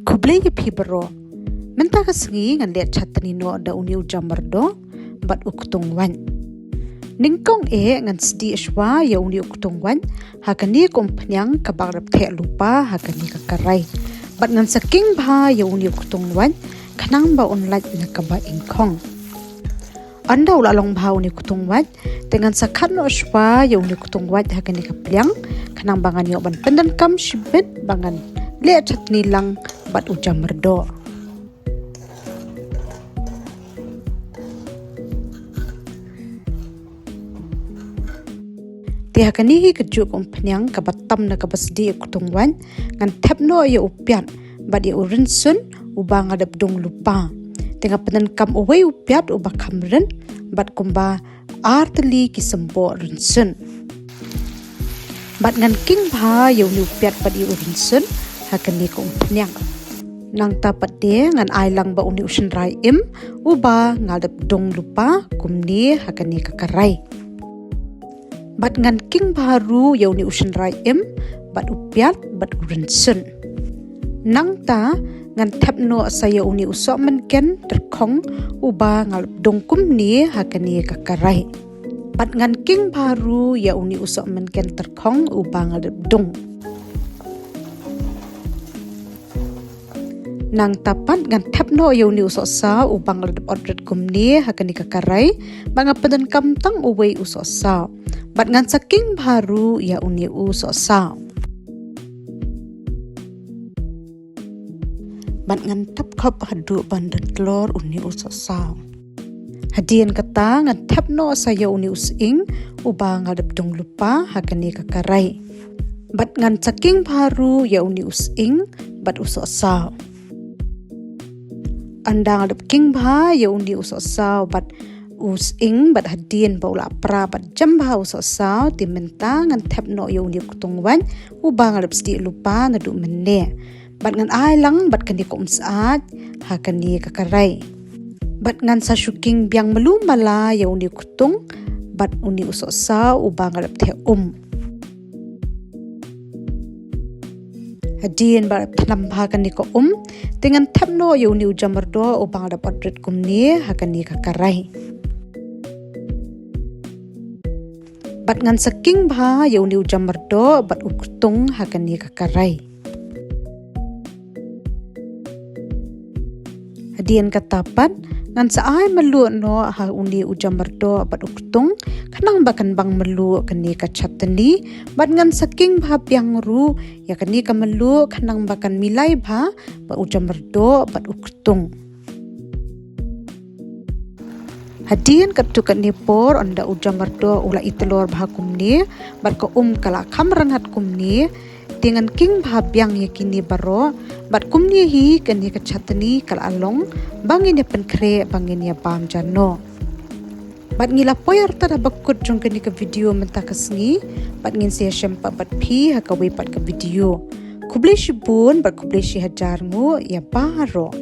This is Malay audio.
Kublai pibro. Menta kasengi ngan liat chatani no da uni ujamardo bat uktungwan. Ningkong ngan sedi iswa ya uni uktungwan hakani kumpnyang kabagrap te lupa hakani kakaray. Bat ngan saking ba ya uni uktungwan kanang ba unlat na kaba ingkong. Anda ulalong ba uni uktungwan dengan sakat no iswa ya uni uktungwan hakani kaplyang kanang bangan yo ban pendan kam shibet bangan liat chatani lang bat ujamardo. Tiha kanihi kejuk umpanyang kabatam na kabasdi kutungwan ngan tepno ya upiat bad ya urinsun ubang ngadap dong lupa. Tengah penan kam uway upiat ubah kamren bad kumba arteli kisembo rinsun. Bad ngan king bah ya uni upiat bad ya urinsun hakani ka umpanyang. Nang tapat dia ngan ailang ba uni usin rai im ubah ngadap dong lupa kumni hakani kakaray. Bat ngan king baru yauni usin rai im bat upiat bat urinsun. Nang ta ngan tepno saya uni usok menken terkong uba ngal dongkum ni hakani kakaray. Bat ngan king baru yauni usok menken terkong uba ngal dong. Nang tapat ngan tepno yauni usok sa uba ngal odret kumni hakani kakaray banga pedan kamtang uway usok sa. Bat ngan saking baru ya uni usok sa. Bat ngan tap kop hadu bandan telur uni usok sa. Hadian kata ngan tap no saya uni using ubah ngadap dong lupa hakani kakaray. Bat ngan saking baru ya uni using bat usok sa. Anda ngadap king bah ya uni usok sa bat using bat hadian baula pra bat jamba usok sa timenta ngan tap no yo ni kutungwan ubang ngadap sedi lupa nadu menne bat ngan ailang bat kani ko saat hakani kakaray bat ngan sa shuking biang melumala yo ni kutung bat uni usok sa ubang ngadap te hadian bat tanam hakani ko dengan tap no yo ni ujamardo ubang ngadap odret kumni hakani kakaray. Bat ngan saking bah ya uni ujamardo bat ukutung hakani kakaray. Hadian katapat ngan saay melu no ha uni ujamardo bat ukutung kanang bakan bang melu kani kachatani bat ngan saking bah piang ru ya kani kamelu kanang bakan milay bah bat ujamardo bat ukutung. Hadian ketukat nipor anda ujamardo ula itelor bahakum ni bat ko kala kamrangat kumni dengan king bahabyang yakini baro bat kumni hi kani kachatani kal along bangin ya penkre bangin ya bam jano bat ngila poyar tada bakut jong kani ke video mentakasngi bat ngin sia syempa bat pi hakawi pat ke video kublai shibun bat kublai shi hajarmu ya baro.